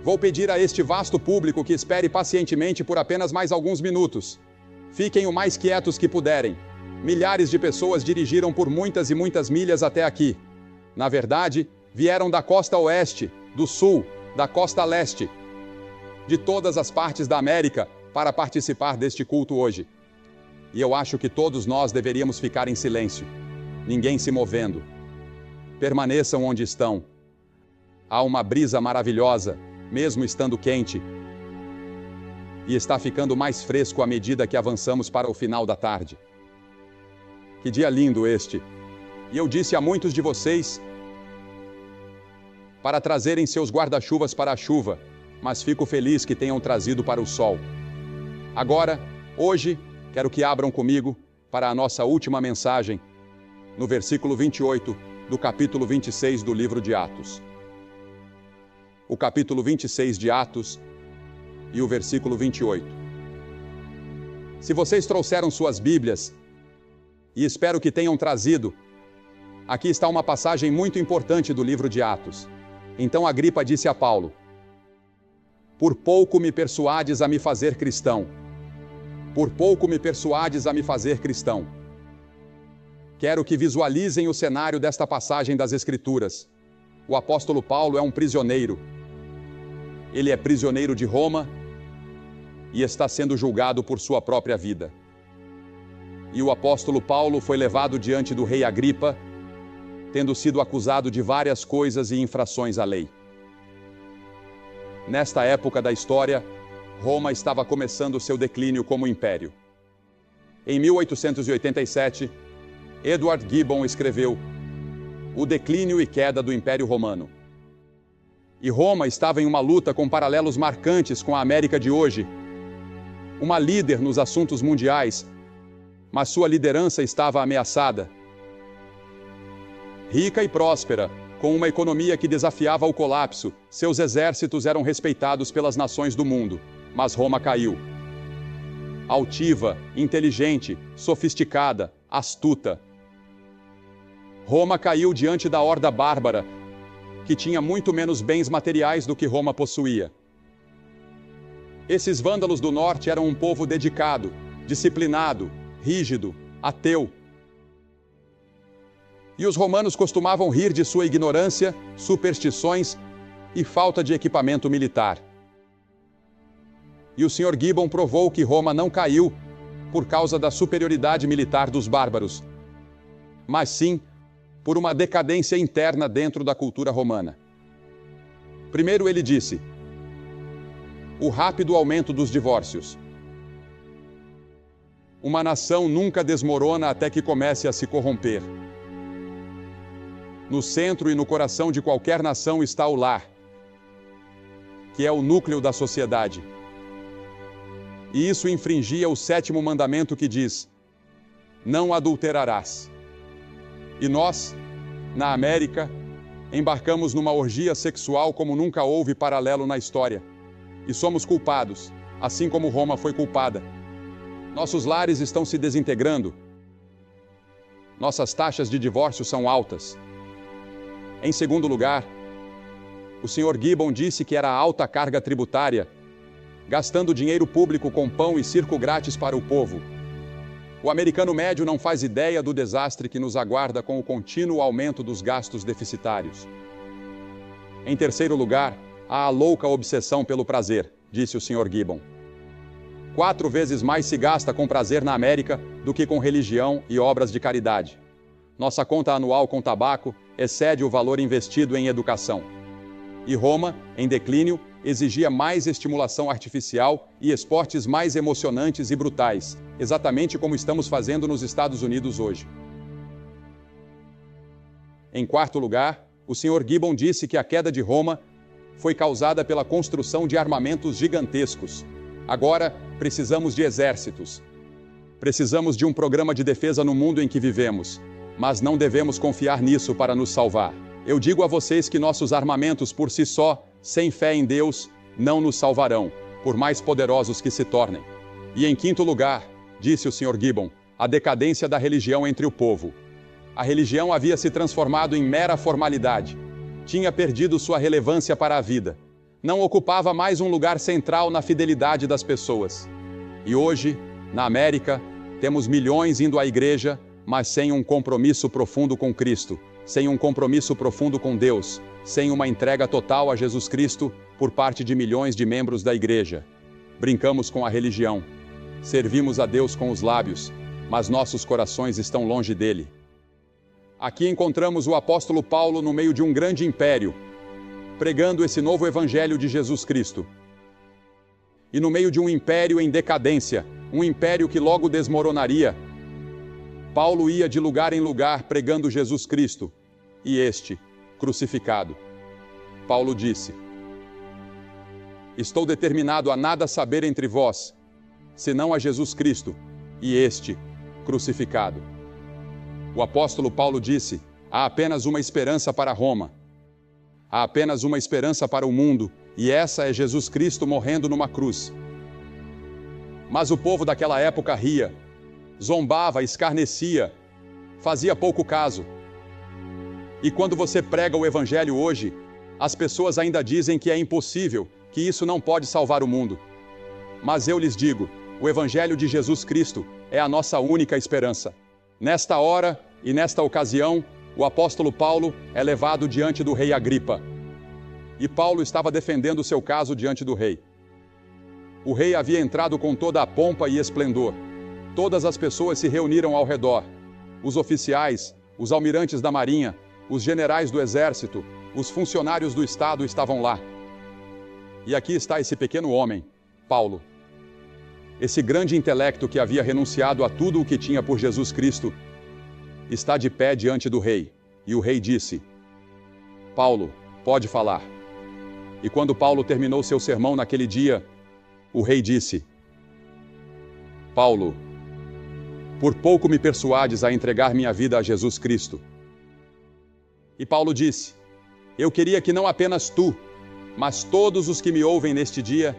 Vou pedir a este vasto público que espere pacientemente por apenas mais alguns minutos. Fiquem o mais quietos que puderem. Milhares de pessoas dirigiram por muitas e muitas milhas até aqui. Na verdade, vieram da costa oeste, do sul, da costa leste, de todas as partes da América, para participar deste culto hoje. E eu acho que todos nós deveríamos ficar em silêncio, ninguém se movendo. Permaneçam onde estão. Há uma brisa maravilhosa, mesmo estando quente, e está ficando mais fresco à medida que avançamos para o final da tarde. Que dia lindo este! E eu disse a muitos de vocês para trazerem seus guarda-chuvas para a chuva, mas fico feliz que tenham trazido para o sol. Agora, hoje, quero que abram comigo para a nossa última mensagem, no versículo 28 do capítulo 26 do livro de Atos. O capítulo 26 de Atos e o versículo 28. Se vocês trouxeram suas Bíblias, e espero que tenham trazido, aqui está uma passagem muito importante do livro de Atos. Então Agripa disse a Paulo: por pouco me persuades a me fazer cristão. Por pouco me persuades a me fazer cristão. Quero que visualizem o cenário desta passagem das Escrituras. O apóstolo Paulo é um prisioneiro. Ele é prisioneiro de Roma e está sendo julgado por sua própria vida. E o apóstolo Paulo foi levado diante do rei Agripa, tendo sido acusado de várias coisas e infrações à lei. Nesta época da história, Roma estava começando seu declínio como império. Em 1887, Edward Gibbon escreveu O Declínio e Queda do Império Romano. E Roma estava em uma luta com paralelos marcantes com a América de hoje. Uma líder nos assuntos mundiais, mas sua liderança estava ameaçada. Rica e próspera, com uma economia que desafiava o colapso, seus exércitos eram respeitados pelas nações do mundo, mas Roma caiu. Altiva, inteligente, sofisticada, astuta. Roma caiu diante da horda bárbara, que tinha muito menos bens materiais do que Roma possuía. Esses vândalos do norte eram um povo dedicado, disciplinado, rígido, ateu. E os romanos costumavam rir de sua ignorância, superstições e falta de equipamento militar. E o Sr. Gibbon provou que Roma não caiu por causa da superioridade militar dos bárbaros, mas sim por uma decadência interna dentro da cultura romana. Primeiro ele disse: o rápido aumento dos divórcios. Uma nação nunca desmorona até que comece a se corromper. No centro e no coração de qualquer nação está o lar, que é o núcleo da sociedade. E isso infringia o 7º mandamento que diz: não adulterarás. E nós, na América, embarcamos numa orgia sexual como nunca houve paralelo na história. E somos culpados, assim como Roma foi culpada. Nossos lares estão se desintegrando. Nossas taxas de divórcio são altas. Em segundo lugar, o Sr. Gibbon disse que era a alta carga tributária, gastando dinheiro público com pão e circo grátis para o povo. O americano médio não faz ideia do desastre que nos aguarda com o contínuo aumento dos gastos deficitários. Em terceiro lugar, há a louca obsessão pelo prazer, disse o Sr. Gibbon. 4 vezes mais se gasta com prazer na América do que com religião e obras de caridade. Nossa conta anual com tabaco excede o valor investido em educação. E Roma, em declínio, exigia mais estimulação artificial e esportes mais emocionantes e brutais, exatamente como estamos fazendo nos Estados Unidos hoje. Em quarto lugar, o Sr. Gibbon disse que a queda de Roma foi causada pela construção de armamentos gigantescos. Agora, precisamos de exércitos. Precisamos de um programa de defesa no mundo em que vivemos, mas não devemos confiar nisso para nos salvar. Eu digo a vocês que nossos armamentos por si só, sem fé em Deus, não nos salvarão, por mais poderosos que se tornem. E em quinto lugar, disse o Sr. Gibbon, a decadência da religião entre o povo. A religião havia se transformado em mera formalidade. Tinha perdido sua relevância para a vida. não ocupava mais um lugar central na fidelidade das pessoas. E hoje, na América, temos milhões indo à igreja, mas sem um compromisso profundo com Cristo, sem um compromisso profundo com Deus, sem uma entrega total a Jesus Cristo por parte de milhões de membros da igreja. Brincamos com a religião, servimos a Deus com os lábios, mas nossos corações estão longe dele. Aqui encontramos o apóstolo Paulo no meio de um grande império, pregando esse novo evangelho de Jesus Cristo. E no meio de um império em decadência, um império que logo desmoronaria, Paulo ia de lugar em lugar pregando Jesus Cristo, e este, crucificado. Paulo disse: estou determinado a nada saber entre vós, senão a Jesus Cristo, e este, crucificado. O apóstolo Paulo disse: há apenas uma esperança para Roma. Há apenas uma esperança para o mundo, e essa é Jesus Cristo morrendo numa cruz. Mas o povo daquela época ria, zombava, escarnecia, fazia pouco caso. E quando você prega o evangelho hoje, as pessoas ainda dizem que é impossível, que isso não pode salvar o mundo. Mas eu lhes digo, o evangelho de Jesus Cristo é a nossa única esperança. Nesta hora e nesta ocasião, o apóstolo Paulo é levado diante do rei Agripa. E Paulo estava defendendo seu caso diante do rei. O rei havia entrado com toda a pompa e esplendor. Todas as pessoas se reuniram ao redor. Os oficiais, os almirantes da marinha, os generais do exército, os funcionários do Estado estavam lá. E aqui está esse pequeno homem, Paulo. Esse grande intelecto que havia renunciado a tudo o que tinha por Jesus Cristo, está de pé diante do rei. E o rei disse: Paulo, pode falar. E quando Paulo terminou seu sermão naquele dia, o rei disse: Paulo, por pouco me persuades a entregar minha vida a Jesus Cristo. E Paulo disse: eu queria que não apenas tu, mas todos os que me ouvem neste dia,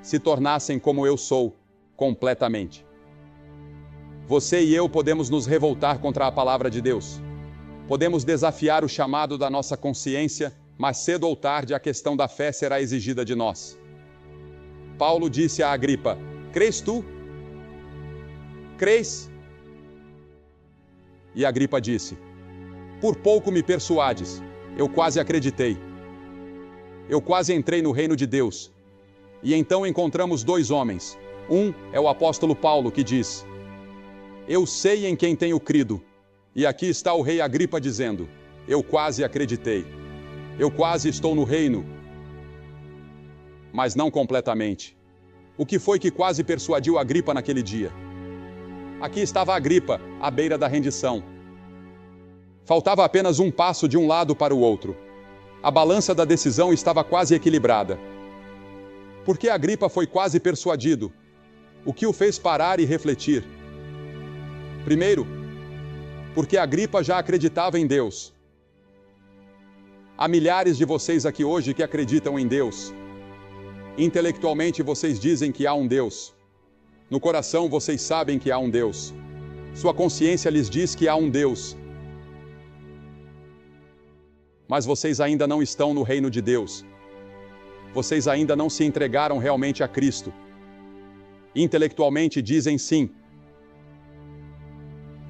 se tornassem como eu sou, completamente. Você e eu podemos nos revoltar contra a palavra de Deus. Podemos desafiar o chamado da nossa consciência, mas cedo ou tarde a questão da fé será exigida de nós. Paulo disse a Agripa: crês tu? Crês? E Agripa disse: por pouco me persuades, eu quase acreditei. Eu quase entrei no reino de Deus. E então encontramos dois homens. Um é o apóstolo Paulo, que diz: eu sei em quem tenho crido. E aqui está o rei Agripa dizendo: eu quase acreditei. Eu quase estou no reino. Mas não completamente. O que foi que quase persuadiu Agripa naquele dia? Aqui estava Agripa, à beira da rendição. Faltava apenas um passo de um lado para o outro. A balança da decisão estava quase equilibrada. Porque Agripa foi quase persuadido? O que o fez parar e refletir? Primeiro, porque Agripa já acreditava em Deus. Há milhares de vocês aqui hoje que acreditam em Deus. Intelectualmente vocês dizem que há um Deus. No coração vocês sabem que há um Deus. Sua consciência lhes diz que há um Deus. Mas vocês ainda não estão no reino de Deus. Vocês ainda não se entregaram realmente a Cristo. Intelectualmente dizem sim,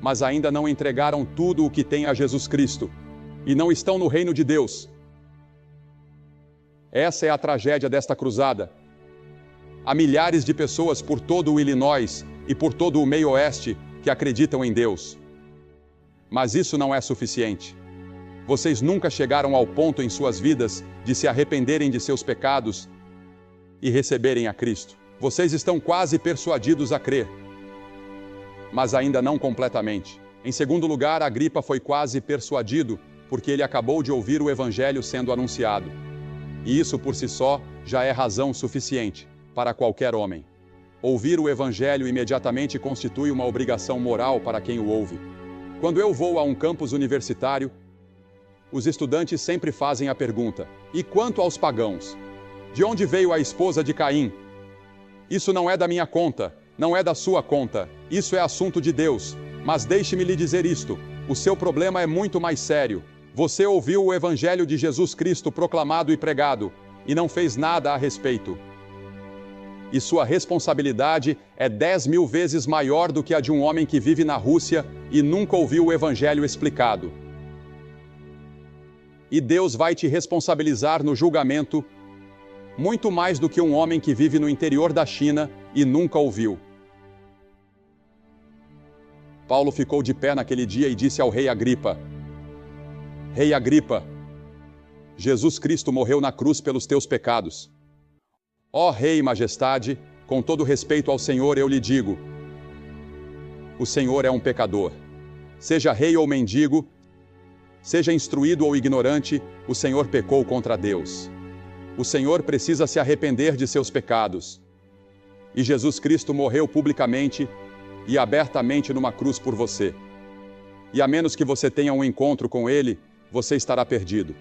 mas ainda não entregaram tudo o que têm a Jesus Cristo, e não estão no reino de Deus. Essa é a tragédia desta cruzada. Há milhares de pessoas por todo o Illinois e por todo o meio oeste que acreditam em Deus. Mas isso não é suficiente. Vocês nunca chegaram ao ponto em suas vidas de se arrependerem de seus pecados e receberem a Cristo. Vocês estão quase persuadidos a crer, mas ainda não completamente. Em segundo lugar, Agripa foi quase persuadido porque ele acabou de ouvir o evangelho sendo anunciado. E isso por si só já é razão suficiente para qualquer homem. Ouvir o evangelho imediatamente constitui uma obrigação moral para quem o ouve. Quando eu vou a um campus universitário, os estudantes sempre fazem a pergunta: e quanto aos pagãos? De onde veio a esposa de Caim? Isso não é da minha conta, não é da sua conta, isso é assunto de Deus. Mas deixe-me lhe dizer isto: o seu problema é muito mais sério. Você ouviu o evangelho de Jesus Cristo proclamado e pregado, e não fez nada a respeito. E sua responsabilidade é 10.000 vezes maior do que a de um homem que vive na Rússia e nunca ouviu o Evangelho explicado. E Deus vai te responsabilizar no julgamento muito mais do que um homem que vive no interior da China e nunca ouviu. Paulo ficou de pé naquele dia e disse ao rei Agripa: Rei Agripa, Jesus Cristo morreu na cruz pelos teus pecados. Ó Rei e Majestade, com todo respeito ao Senhor, eu lhe digo: o Senhor é um pecador. Seja rei ou mendigo, seja instruído ou ignorante, o Senhor pecou contra Deus. O Senhor precisa se arrepender de seus pecados. E Jesus Cristo morreu publicamente e abertamente numa cruz por você. E a menos que você tenha um encontro com Ele, você estará perdido.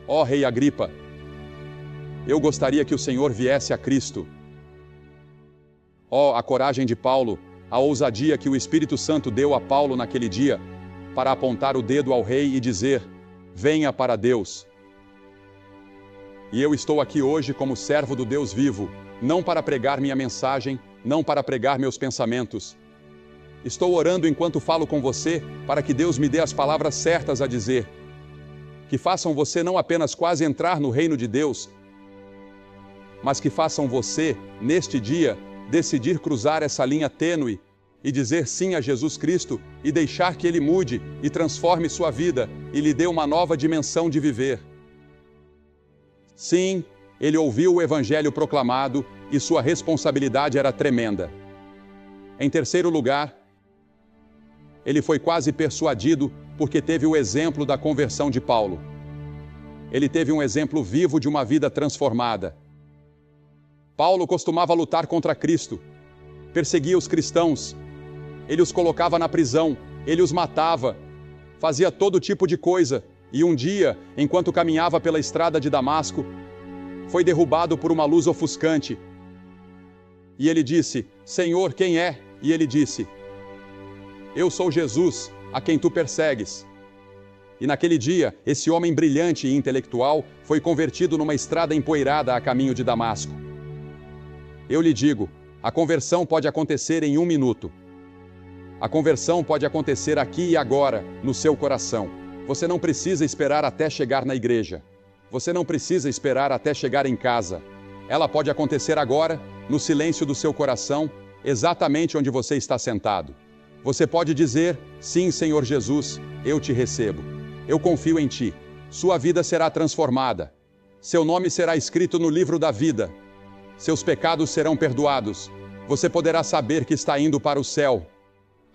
Ó Rei Agripa, eu gostaria que o Senhor viesse a Cristo. Ó, a coragem de Paulo, a ousadia que o Espírito Santo deu a Paulo naquele dia, para apontar o dedo ao rei e dizer: venha para Deus. E eu estou aqui hoje como servo do Deus vivo, não para pregar minha mensagem, não para pregar meus pensamentos. Estou orando enquanto falo com você, para que Deus me dê as palavras certas a dizer, que façam você não apenas quase entrar no reino de Deus, mas que façam você, neste dia, decidir cruzar essa linha tênue e dizer sim a Jesus Cristo e deixar que Ele mude e transforme sua vida e lhe dê uma nova dimensão de viver. Sim, ele ouviu o Evangelho proclamado e sua responsabilidade era tremenda. Em terceiro lugar, ele foi quase persuadido porque teve o exemplo da conversão de Paulo. Ele teve um exemplo vivo de uma vida transformada. Paulo costumava lutar contra Cristo, perseguia os cristãos, ele os colocava na prisão, ele os matava, fazia todo tipo de coisa, e um dia, enquanto caminhava pela estrada de Damasco, foi derrubado por uma luz ofuscante. E ele disse: Senhor, quem é? E ele disse: eu sou Jesus, a quem tu persegues. E naquele dia, esse homem brilhante e intelectual foi convertido numa estrada empoeirada a caminho de Damasco. Eu lhe digo, a conversão pode acontecer em 1 minuto. A conversão pode acontecer aqui e agora, no seu coração. Você não precisa esperar até chegar na igreja. Você não precisa esperar até chegar em casa. Ela pode acontecer agora, no silêncio do seu coração, exatamente onde você está sentado. Você pode dizer: sim, Senhor Jesus, eu te recebo. Eu confio em ti. Sua vida será transformada. Seu nome será escrito no livro da vida. Seus pecados serão perdoados. Você poderá saber que está indo para o céu.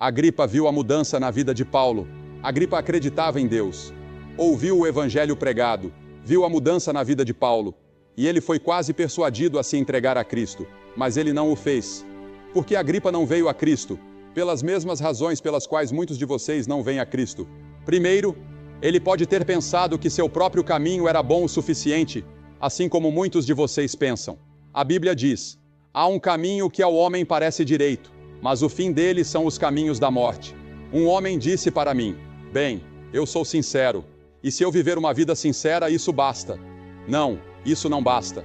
Agripa viu a mudança na vida de Paulo. Agripa acreditava em Deus. Ouviu o Evangelho pregado. Viu a mudança na vida de Paulo. E ele foi quase persuadido a se entregar a Cristo. Mas ele não o fez. Porque Agripa não veio a Cristo? Pelas mesmas razões pelas quais muitos de vocês não vêm a Cristo. Primeiro, ele pode ter pensado que seu próprio caminho era bom o suficiente, assim como muitos de vocês pensam. A Bíblia diz: há um caminho que ao homem parece direito, mas o fim dele são os caminhos da morte. Um homem disse para mim: bem, eu sou sincero, e se eu viver uma vida sincera, isso basta. Não, isso não basta.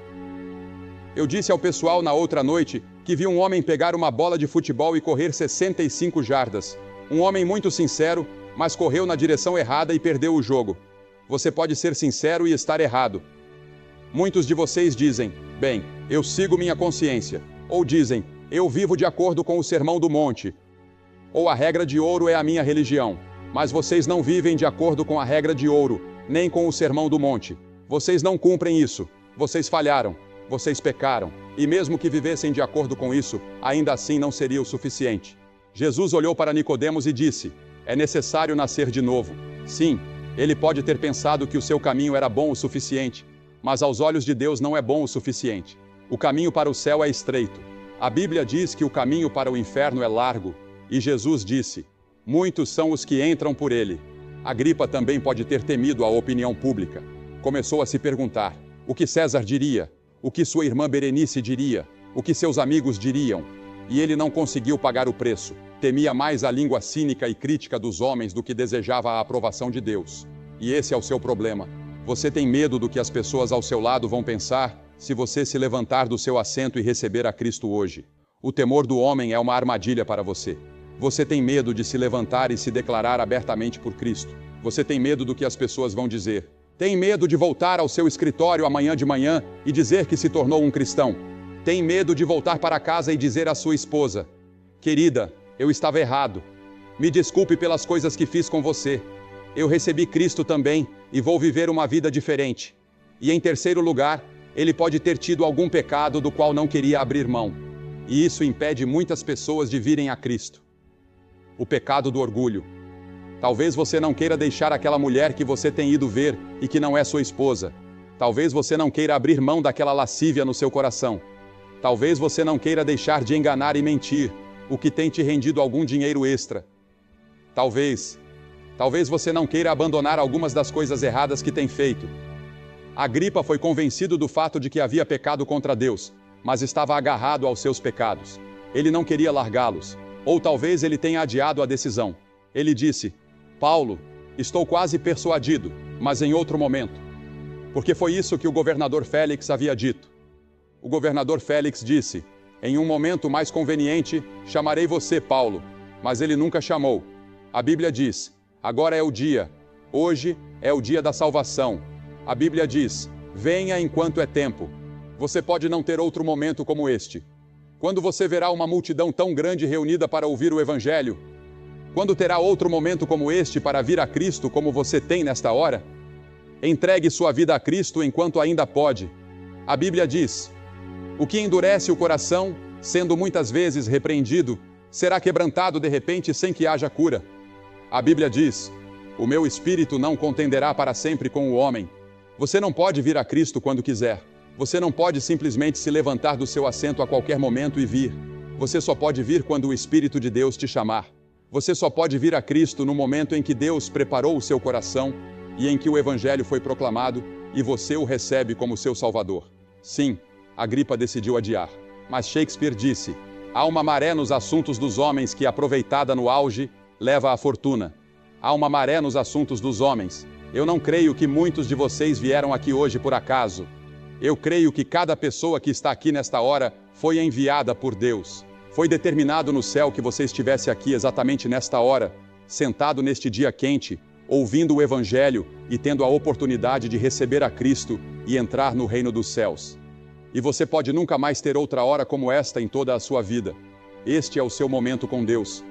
Eu disse ao pessoal na outra noite que vi um homem pegar uma bola de futebol e correr 65 jardas. Um homem muito sincero, mas correu na direção errada e perdeu o jogo. Você pode ser sincero e estar errado. Muitos de vocês dizem: bem, eu sigo minha consciência. Ou dizem: eu vivo de acordo com o Sermão do Monte. Ou a regra de ouro é a minha religião. Mas vocês não vivem de acordo com a regra de ouro, nem com o Sermão do Monte. Vocês não cumprem isso. Vocês falharam. Vocês pecaram. E mesmo que vivessem de acordo com isso, ainda assim não seria o suficiente. Jesus olhou para Nicodemos e disse: é necessário nascer de novo. Sim, ele pode ter pensado que o seu caminho era bom o suficiente, mas aos olhos de Deus não é bom o suficiente. O caminho para o céu é estreito. A Bíblia diz que o caminho para o inferno é largo, e Jesus disse: muitos são os que entram por ele. Agripa também pode ter temido a opinião pública. Começou a se perguntar: o que César diria? O que sua irmã Berenice diria? O que seus amigos diriam? E ele não conseguiu pagar o preço. Temia mais a língua cínica e crítica dos homens do que desejava a aprovação de Deus. E esse é o seu problema. Você tem medo do que as pessoas ao seu lado vão pensar, se você se levantar do seu assento e receber a Cristo hoje. O temor do homem é uma armadilha para você. Você tem medo de se levantar e se declarar abertamente por Cristo. Você tem medo do que as pessoas vão dizer. Tem medo de voltar ao seu escritório amanhã de manhã e dizer que se tornou um cristão. Tem medo de voltar para casa e dizer à sua esposa: querida, eu estava errado. Me desculpe pelas coisas que fiz com você. Eu recebi Cristo também e vou viver uma vida diferente. E em terceiro lugar, ele pode ter tido algum pecado do qual não queria abrir mão. E isso impede muitas pessoas de virem a Cristo. O pecado do orgulho. Talvez você não queira deixar aquela mulher que você tem ido ver e que não é sua esposa. Talvez você não queira abrir mão daquela lascívia no seu coração. Talvez você não queira deixar de enganar e mentir, o que tem te rendido algum dinheiro extra. Talvez você não queira abandonar algumas das coisas erradas que tem feito. Agripa foi convencido do fato de que havia pecado contra Deus, mas estava agarrado aos seus pecados. Ele não queria largá-los. Ou talvez ele tenha adiado a decisão. Ele disse: Paulo, estou quase persuadido, mas em outro momento. Porque foi isso que o governador Félix havia dito. O governador Félix disse: em um momento mais conveniente, chamarei você, Paulo. Mas ele nunca chamou. A Bíblia diz: agora é o dia. Hoje é o dia da salvação. A Bíblia diz: venha enquanto é tempo. Você pode não ter outro momento como este. Quando você verá uma multidão tão grande reunida para ouvir o Evangelho? Quando terá outro momento como este para vir a Cristo como você tem nesta hora? Entregue sua vida a Cristo enquanto ainda pode. A Bíblia diz: o que endurece o coração, sendo muitas vezes repreendido, será quebrantado de repente sem que haja cura. A Bíblia diz: o meu espírito não contenderá para sempre com o homem. Você não pode vir a Cristo quando quiser. Você não pode simplesmente se levantar do seu assento a qualquer momento e vir. Você só pode vir quando o Espírito de Deus te chamar. Você só pode vir a Cristo no momento em que Deus preparou o seu coração e em que o Evangelho foi proclamado e você o recebe como seu Salvador. Sim, Agripa decidiu adiar. Mas Shakespeare disse: há uma maré nos assuntos dos homens que, aproveitada no auge, leva à fortuna. Há uma maré nos assuntos dos homens. Eu não creio que muitos de vocês vieram aqui hoje por acaso. Eu creio que cada pessoa que está aqui nesta hora foi enviada por Deus. Foi determinado no céu que você estivesse aqui exatamente nesta hora, sentado neste dia quente, ouvindo o Evangelho e tendo a oportunidade de receber a Cristo e entrar no reino dos céus. E você pode nunca mais ter outra hora como esta em toda a sua vida. Este é o seu momento com Deus.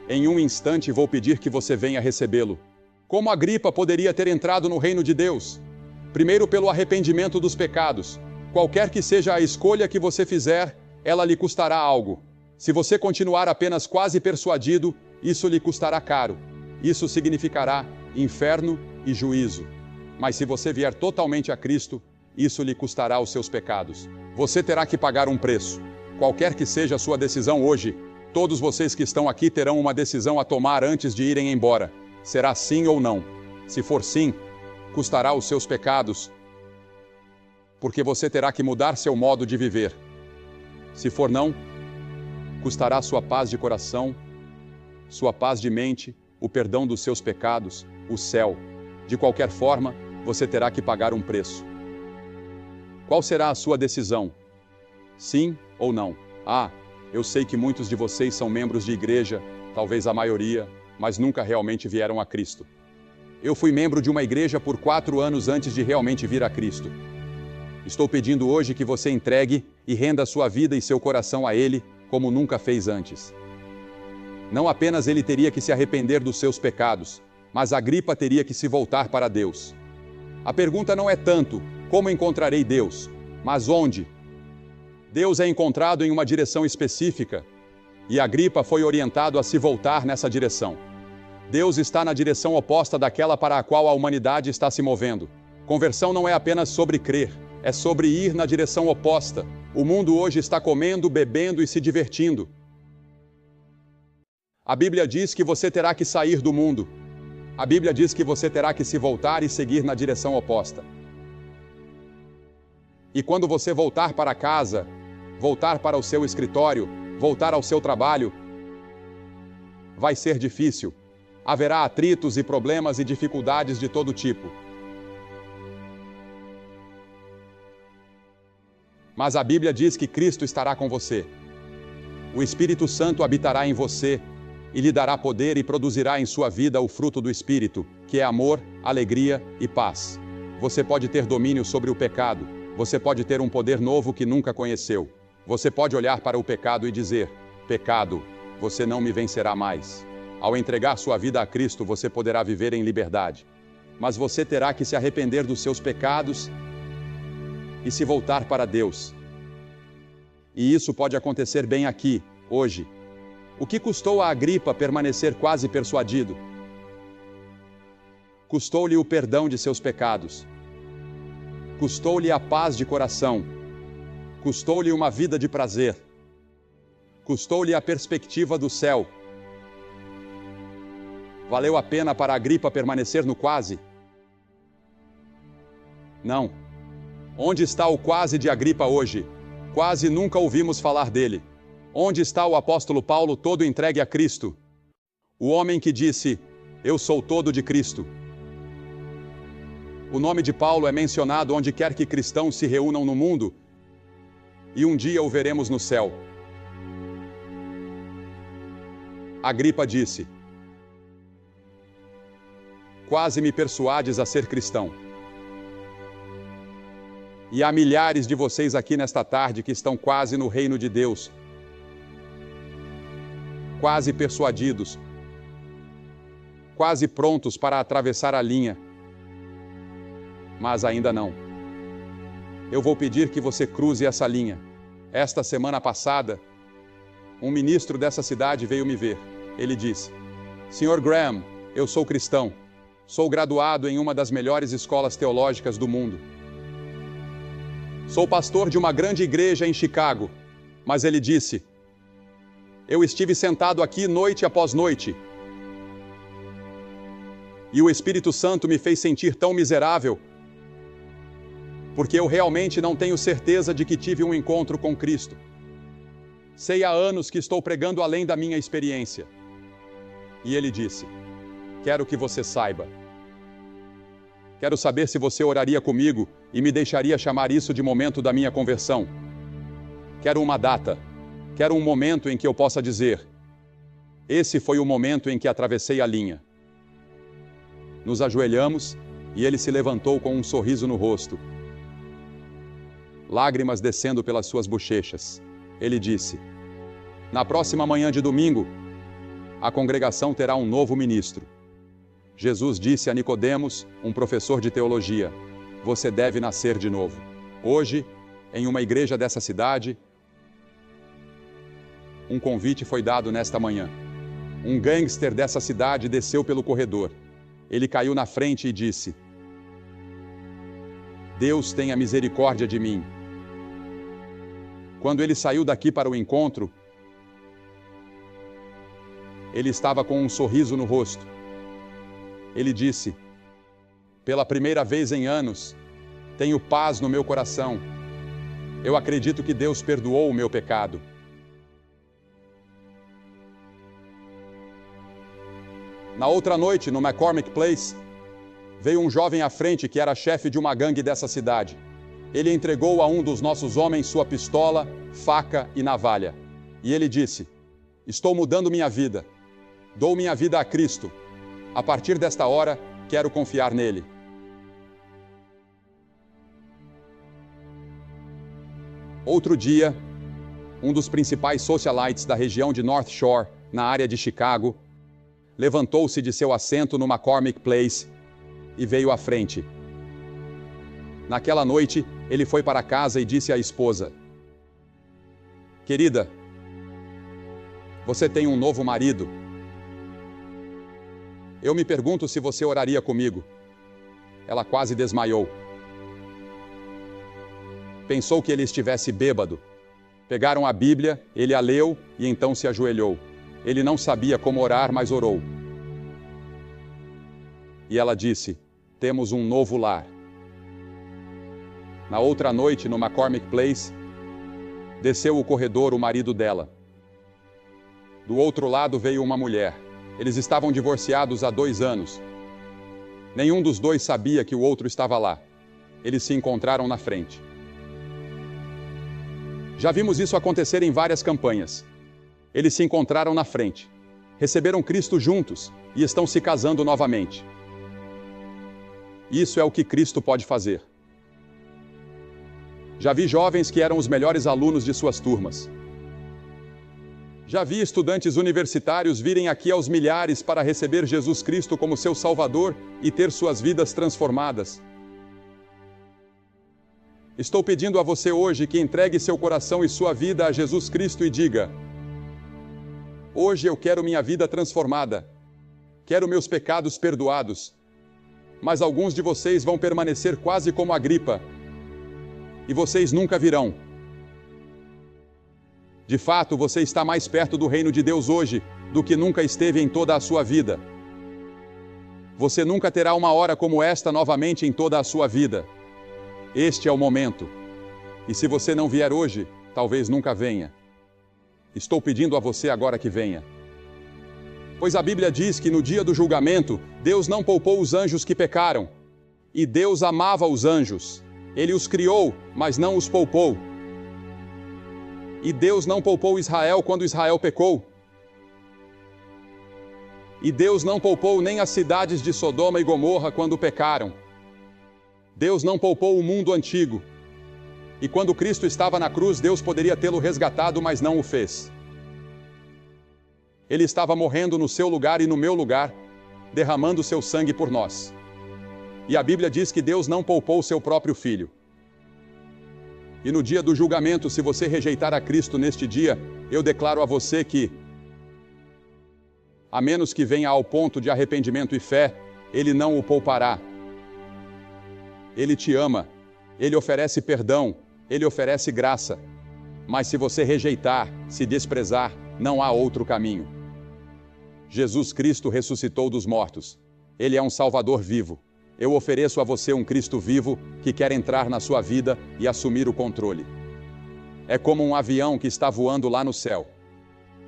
Em um instante vou pedir que você venha recebê-lo. Como Agripa poderia ter entrado no reino de Deus? Primeiro, pelo arrependimento dos pecados. Qualquer que seja a escolha que você fizer, ela lhe custará algo. Se você continuar apenas quase persuadido, isso lhe custará caro. Isso significará inferno e juízo. Mas se você vier totalmente a Cristo, isso lhe custará os seus pecados. Você terá que pagar um preço. Qualquer que seja a sua decisão hoje, todos vocês que estão aqui terão uma decisão a tomar antes de irem embora. Será sim ou não? Se for sim, custará os seus pecados, porque você terá que mudar seu modo de viver. Se for não, custará sua paz de coração, sua paz de mente, o perdão dos seus pecados, o céu. De qualquer forma, você terá que pagar um preço. Qual será a sua decisão? Sim ou não? Eu sei que muitos de vocês são membros de igreja, talvez a maioria, mas nunca realmente vieram a Cristo. Eu fui membro de uma igreja por 4 anos antes de realmente vir a Cristo. Estou pedindo hoje que você entregue e renda sua vida e seu coração a Ele, como nunca fez antes. Não apenas ele teria que se arrepender dos seus pecados, mas Agripa teria que se voltar para Deus. A pergunta não é tanto como encontrarei Deus, mas onde? Deus é encontrado em uma direção específica, e Agripa foi orientado a se voltar nessa direção. Deus está na direção oposta daquela para a qual a humanidade está se movendo. Conversão não é apenas sobre crer, é sobre ir na direção oposta. O mundo hoje está comendo, bebendo e se divertindo. A Bíblia diz que você terá que sair do mundo. A Bíblia diz que você terá que se voltar e seguir na direção oposta. E quando você voltar para casa, voltar para o seu escritório, voltar ao seu trabalho, vai ser difícil. Haverá atritos e problemas e dificuldades de todo tipo. Mas a Bíblia diz que Cristo estará com você. O Espírito Santo habitará em você e lhe dará poder e produzirá em sua vida o fruto do Espírito, que é amor, alegria e paz. Você pode ter domínio sobre o pecado. Você pode ter um poder novo que nunca conheceu. Você pode olhar para o pecado e dizer: pecado, você não me vencerá mais. Ao entregar sua vida a Cristo, você poderá viver em liberdade. Mas você terá que se arrepender dos seus pecados e se voltar para Deus. E isso pode acontecer bem aqui, hoje. O que custou a Agripa permanecer quase persuadido? Custou-lhe o perdão de seus pecados. Custou-lhe a paz de coração. Custou-lhe uma vida de prazer. Custou-lhe a perspectiva do céu. Valeu a pena para Agripa permanecer no quase? Não. Onde está o quase de Agripa hoje? Quase nunca ouvimos falar dele. Onde está o apóstolo Paulo todo entregue a Cristo? O homem que disse: eu sou todo de Cristo. O nome de Paulo é mencionado onde quer que cristãos se reúnam no mundo, e um dia o veremos no céu. Agripa disse: quase me persuades a ser cristão. E há milhares de vocês aqui nesta tarde que estão quase no reino de Deus, quase persuadidos, quase prontos para atravessar a linha, mas ainda não. Eu vou pedir que você cruze essa linha. Esta semana passada, um ministro dessa cidade veio me ver. Ele disse: Sr. Graham, eu sou cristão, sou graduado em uma das melhores escolas teológicas do mundo. Sou pastor de uma grande igreja em Chicago, mas ele disse: eu estive sentado aqui noite após noite, e o Espírito Santo me fez sentir tão miserável, porque eu realmente não tenho certeza de que tive um encontro com Cristo. Sei há anos que estou pregando além da minha experiência. E ele disse: quero que você saiba. Quero saber se você oraria comigo e me deixaria chamar isso de momento da minha conversão. Quero uma data. Quero um momento em que eu possa dizer: esse foi o momento em que atravessei a linha. Nos ajoelhamos e ele se levantou com um sorriso no rosto, lágrimas descendo pelas suas bochechas. Ele disse: na próxima manhã de domingo, a congregação terá um novo ministro. Jesus disse a Nicodemos, um professor de teologia: você deve nascer de novo. Hoje, em uma igreja dessa cidade, um convite foi dado nesta manhã. Um gangster dessa cidade desceu pelo corredor. Ele caiu na frente e disse: Deus tenha misericórdia de mim. Quando ele saiu daqui para o encontro, ele estava com um sorriso no rosto. Ele disse: pela primeira vez em anos, tenho paz no meu coração. Eu acredito que Deus perdoou o meu pecado. Na outra noite, no McCormick Place, veio um jovem à frente que era chefe de uma gangue dessa cidade. Ele entregou a um dos nossos homens sua pistola, faca e navalha. E ele disse: estou mudando minha vida. Dou minha vida a Cristo. A partir desta hora, quero confiar nele. Outro dia, um dos principais socialites da região de North Shore, na área de Chicago, levantou-se de seu assento no McCormick Place e veio à frente. Naquela noite, ele foi para casa e disse à esposa: querida, você tem um novo marido. Eu me pergunto se você oraria comigo. Ela quase desmaiou. Pensou que ele estivesse bêbado. Pegaram a Bíblia, ele a leu e então se ajoelhou. Ele não sabia como orar, mas orou. E ela disse: temos um novo lar. Na outra noite, no McCormick Place, desceu o corredor o marido dela. Do outro lado veio uma mulher. Eles estavam divorciados há 2 anos. Nenhum dos dois sabia que o outro estava lá. Eles se encontraram na frente. Já vimos isso acontecer em várias campanhas. Eles se encontraram na frente, receberam Cristo juntos e estão se casando novamente. Isso é o que Cristo pode fazer. Já vi jovens que eram os melhores alunos de suas turmas. Já vi estudantes universitários virem aqui aos milhares para receber Jesus Cristo como seu Salvador e ter suas vidas transformadas. Estou pedindo a você hoje que entregue seu coração e sua vida a Jesus Cristo e diga: hoje eu quero minha vida transformada. Quero meus pecados perdoados. Mas alguns de vocês vão permanecer quase como Agripa. E vocês nunca virão. De fato, você está mais perto do reino de Deus hoje do que nunca esteve em toda a sua vida. Você nunca terá uma hora como esta novamente em toda a sua vida. Este é o momento. E se você não vier hoje, talvez nunca venha. Estou pedindo a você agora que venha. Pois a Bíblia diz que no dia do julgamento, Deus não poupou os anjos que pecaram. E Deus amava os anjos. Ele os criou, mas não os poupou. E Deus não poupou Israel quando Israel pecou. E Deus não poupou nem as cidades de Sodoma e Gomorra quando pecaram. Deus não poupou o mundo antigo. E quando Cristo estava na cruz, Deus poderia tê-lo resgatado, mas não o fez. Ele estava morrendo no seu lugar e no meu lugar, derramando seu sangue por nós. E a Bíblia diz que Deus não poupou seu próprio Filho. E no dia do julgamento, se você rejeitar a Cristo neste dia, eu declaro a você que, a menos que venha ao ponto de arrependimento e fé, Ele não o poupará. Ele te ama, Ele oferece perdão, Ele oferece graça. Mas se você rejeitar, se desprezar, não há outro caminho. Jesus Cristo ressuscitou dos mortos. Ele é um Salvador vivo. Eu ofereço a você um Cristo vivo que quer entrar na sua vida e assumir o controle. É como um avião que está voando lá no céu,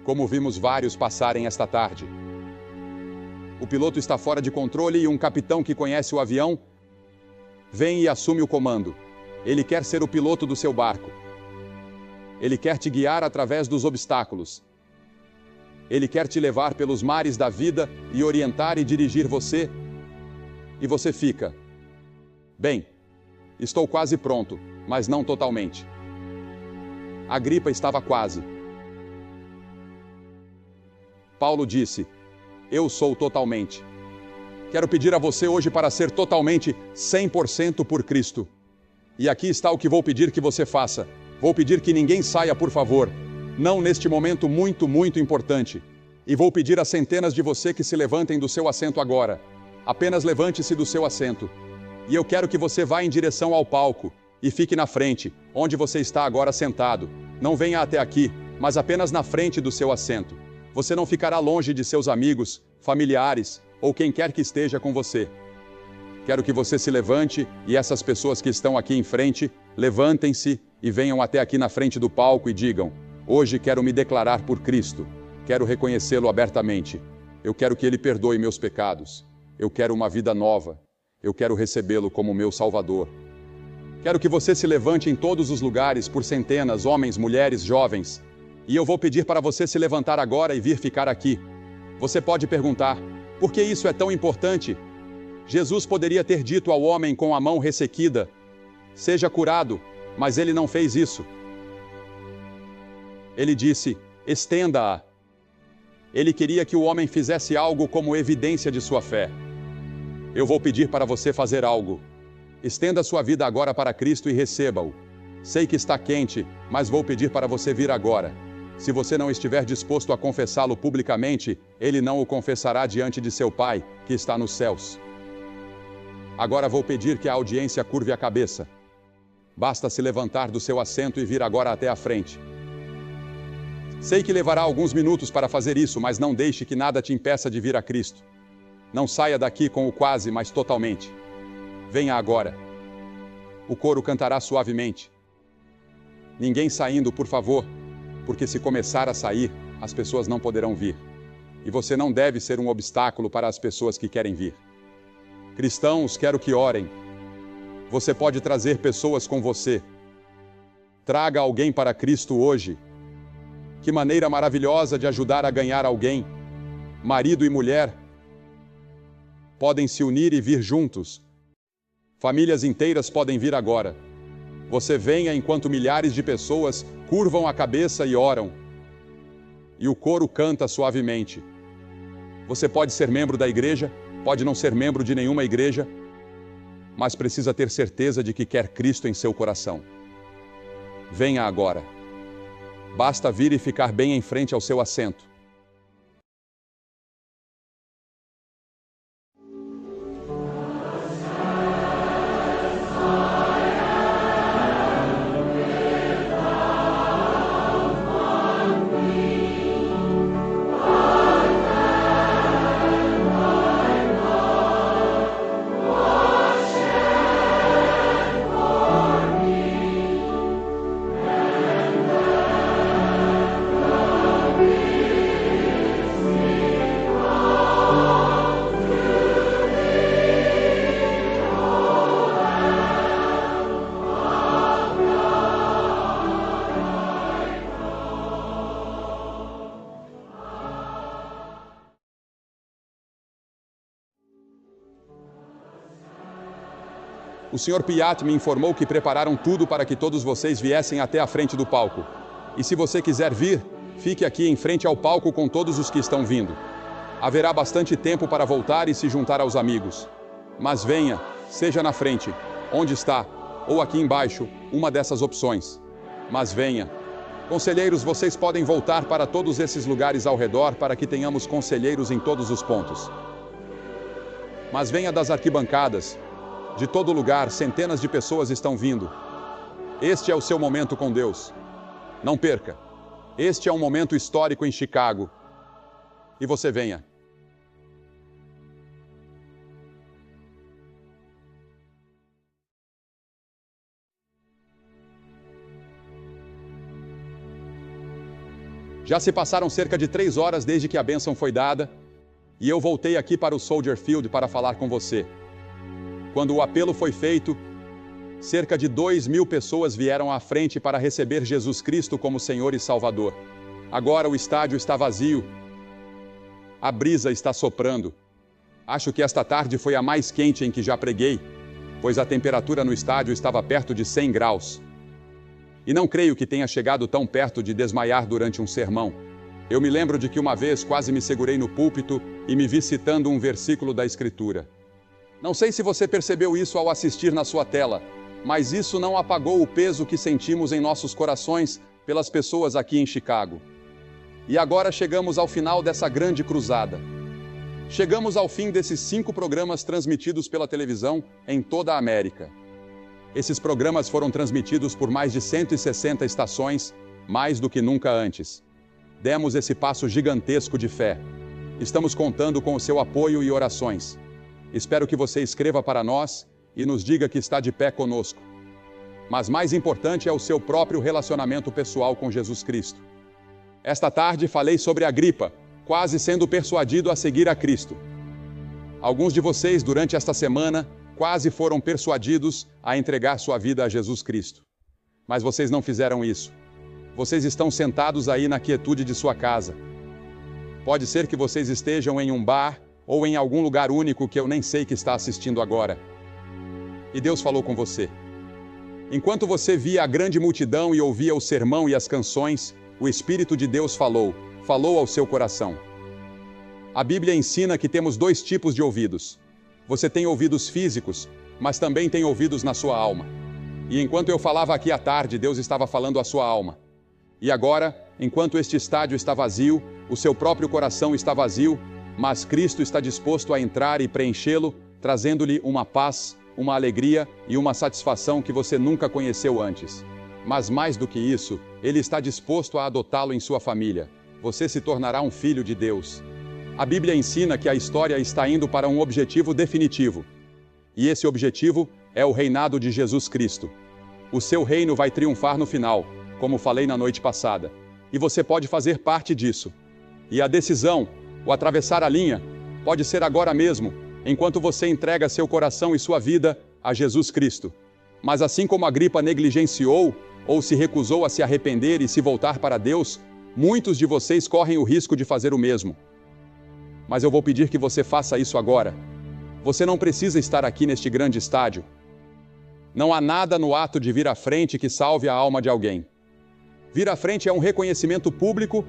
como vimos vários passarem esta tarde. O piloto está fora de controle e um capitão que conhece o avião vem e assume o comando. Ele quer ser o piloto do seu barco. Ele quer te guiar através dos obstáculos. Ele quer te levar pelos mares da vida e orientar e dirigir você. E você fica: bem, estou quase pronto, mas não totalmente. Agripa estava quase. Paulo disse: eu sou totalmente. Quero pedir a você hoje para ser totalmente 100% por Cristo. E aqui está o que vou pedir que você faça. Vou pedir que ninguém saia, por favor. Não neste momento muito, muito importante. E vou pedir a centenas de você que se levantem do seu assento agora. Apenas levante-se do seu assento. E eu quero que você vá em direção ao palco e fique na frente, onde você está agora sentado. Não venha até aqui, mas apenas na frente do seu assento. Você não ficará longe de seus amigos, familiares ou quem quer que esteja com você. Quero que você se levante e essas pessoas que estão aqui em frente, levantem-se e venham até aqui na frente do palco e digam: hoje quero me declarar por Cristo. Quero reconhecê-lo abertamente. Eu quero que Ele perdoe meus pecados. Eu quero uma vida nova. Eu quero recebê-lo como meu Salvador. Quero que você se levante em todos os lugares, por centenas, homens, mulheres, jovens. E eu vou pedir para você se levantar agora e vir ficar aqui. Você pode perguntar: por que isso é tão importante? Jesus poderia ter dito ao homem com a mão ressequida: seja curado, mas ele não fez isso. Ele disse: estenda-a. Ele queria que o homem fizesse algo como evidência de sua fé. Eu vou pedir para você fazer algo. Estenda sua vida agora para Cristo e receba-o. Sei que está quente, mas vou pedir para você vir agora. Se você não estiver disposto a confessá-lo publicamente, Ele não o confessará diante de seu Pai, que está nos céus. Agora vou pedir que a audiência curve a cabeça. Basta se levantar do seu assento e vir agora até a frente. Sei que levará alguns minutos para fazer isso, mas não deixe que nada te impeça de vir a Cristo. Não saia daqui com o quase, mas totalmente. Venha agora. O coro cantará suavemente. Ninguém saindo, por favor, porque se começar a sair, as pessoas não poderão vir. E você não deve ser um obstáculo para as pessoas que querem vir. Cristãos, quero que orem. Você pode trazer pessoas com você. Traga alguém para Cristo hoje. Que maneira maravilhosa de ajudar a ganhar alguém. Marido e mulher podem se unir e vir juntos. Famílias inteiras podem vir agora. Você venha enquanto milhares de pessoas curvam a cabeça e oram. E o coro canta suavemente. Você pode ser membro da igreja, pode não ser membro de nenhuma igreja, mas precisa ter certeza de que quer Cristo em seu coração. Venha agora. Basta vir e ficar bem em frente ao seu assento. O Sr. Piat me informou que prepararam tudo para que todos vocês viessem até a frente do palco. E se você quiser vir, fique aqui em frente ao palco com todos os que estão vindo. Haverá bastante tempo para voltar e se juntar aos amigos. Mas venha, seja na frente, onde está, ou aqui embaixo, uma dessas opções. Mas venha. Conselheiros, vocês podem voltar para todos esses lugares ao redor para que tenhamos conselheiros em todos os pontos. Mas venha das arquibancadas. De todo lugar, centenas de pessoas estão vindo. Este é o seu momento com Deus. Não perca. Este é um momento histórico em Chicago. E você venha. Já se passaram cerca de 3 horas desde que a bênção foi dada, e eu voltei aqui para o Soldier Field para falar com você. Quando o apelo foi feito, cerca de 2.000 pessoas vieram à frente para receber Jesus Cristo como Senhor e Salvador. Agora o estádio está vazio. A brisa está soprando. Acho que esta tarde foi a mais quente em que já preguei, pois a temperatura no estádio estava perto de 100 graus. E não creio que tenha chegado tão perto de desmaiar durante um sermão. Eu me lembro de que uma vez quase me segurei no púlpito e me vi citando um versículo da Escritura. Não sei se você percebeu isso ao assistir na sua tela, mas isso não apagou o peso que sentimos em nossos corações pelas pessoas aqui em Chicago. E agora chegamos ao final dessa grande cruzada. Chegamos ao fim desses 5 programas transmitidos pela televisão em toda a América. Esses programas foram transmitidos por mais de 160 estações, mais do que nunca antes. Demos esse passo gigantesco de fé. Estamos contando com o seu apoio e orações. Espero que você escreva para nós e nos diga que está de pé conosco. Mas mais importante é o seu próprio relacionamento pessoal com Jesus Cristo. Esta tarde falei sobre Agripa, quase sendo persuadido a seguir a Cristo. Alguns de vocês, durante esta semana, quase foram persuadidos a entregar sua vida a Jesus Cristo. Mas vocês não fizeram isso. Vocês estão sentados aí na quietude de sua casa. Pode ser que vocês estejam em um bar ou em algum lugar único que eu nem sei que está assistindo agora. E Deus falou com você. Enquanto você via a grande multidão e ouvia o sermão e as canções, o Espírito de Deus falou ao seu coração. A Bíblia ensina que temos 2 tipos de ouvidos. Você tem ouvidos físicos, mas também tem ouvidos na sua alma. E enquanto eu falava aqui à tarde, Deus estava falando à sua alma. E agora, enquanto este estádio está vazio, o seu próprio coração está vazio, mas Cristo está disposto a entrar e preenchê-lo, trazendo-lhe uma paz, uma alegria e uma satisfação que você nunca conheceu antes. Mas mais do que isso, Ele está disposto a adotá-lo em sua família. Você se tornará um filho de Deus. A Bíblia ensina que a história está indo para um objetivo definitivo. E esse objetivo é o reinado de Jesus Cristo. O seu reino vai triunfar no final, como falei na noite passada. E você pode fazer parte disso. E a decisão, o atravessar a linha, pode ser agora mesmo, enquanto você entrega seu coração e sua vida a Jesus Cristo. Mas assim como Agripa negligenciou ou se recusou a se arrepender e se voltar para Deus, muitos de vocês correm o risco de fazer o mesmo. Mas eu vou pedir que você faça isso agora. Você não precisa estar aqui neste grande estádio. Não há nada no ato de vir à frente que salve a alma de alguém. Vir à frente é um reconhecimento público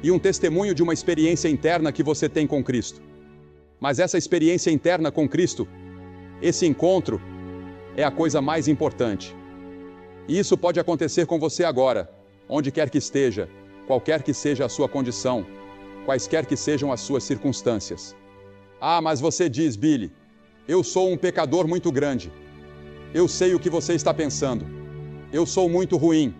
e um testemunho de uma experiência interna que você tem com Cristo. Mas essa experiência interna com Cristo, esse encontro, é a coisa mais importante. E isso pode acontecer com você agora, onde quer que esteja, qualquer que seja a sua condição, quaisquer que sejam as suas circunstâncias. Ah, mas você diz, Billy, eu sou um pecador muito grande. Eu sei o que você está pensando. Eu sou muito ruim.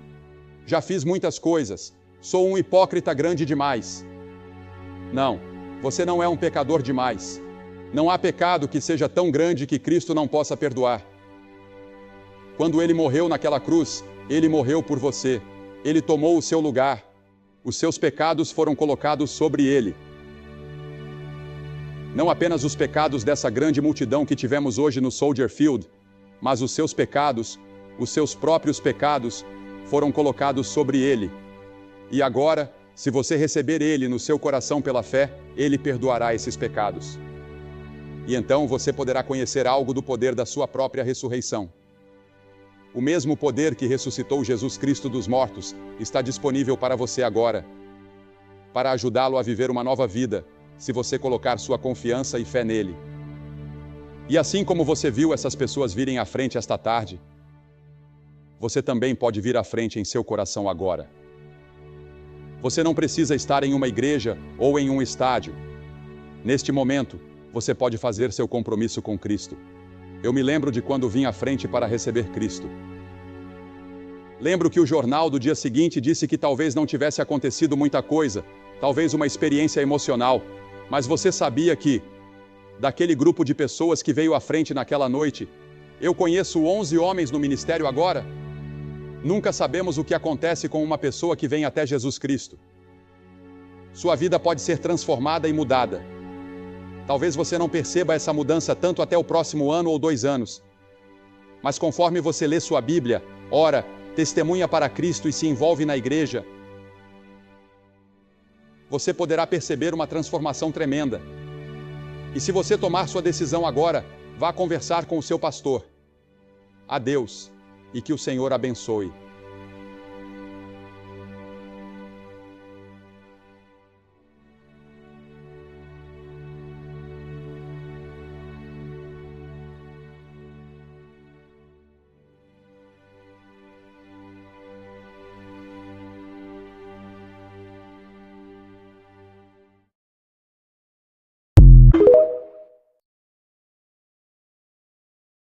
Já fiz muitas coisas. Sou um hipócrita grande demais. Não, você não é um pecador demais. Não há pecado que seja tão grande que Cristo não possa perdoar. Quando Ele morreu naquela cruz, Ele morreu por você. Ele tomou o seu lugar. Os seus pecados foram colocados sobre Ele. Não apenas os pecados dessa grande multidão que tivemos hoje no Soldier Field, mas os seus pecados, os seus próprios pecados, foram colocados sobre Ele. E agora, se você receber Ele no seu coração pela fé, Ele perdoará esses pecados. E então você poderá conhecer algo do poder da sua própria ressurreição. O mesmo poder que ressuscitou Jesus Cristo dos mortos está disponível para você agora, para ajudá-lo a viver uma nova vida, se você colocar sua confiança e fé nele. E assim como você viu essas pessoas virem à frente esta tarde, você também pode vir à frente em seu coração agora. Você não precisa estar em uma igreja ou em um estádio. Neste momento, você pode fazer seu compromisso com Cristo. Eu me lembro de quando vim à frente para receber Cristo. Lembro que o jornal do dia seguinte disse que talvez não tivesse acontecido muita coisa, talvez uma experiência emocional, mas você sabia que, daquele grupo de pessoas que veio à frente naquela noite, eu conheço 11 homens no ministério agora? Nunca sabemos o que acontece com uma pessoa que vem até Jesus Cristo. Sua vida pode ser transformada e mudada. Talvez você não perceba essa mudança tanto até o próximo ano ou 2 anos. Mas conforme você lê sua Bíblia, ora, testemunha para Cristo e se envolve na igreja, você poderá perceber uma transformação tremenda. E se você tomar sua decisão agora, vá conversar com o seu pastor. Adeus, e que o Senhor abençoe.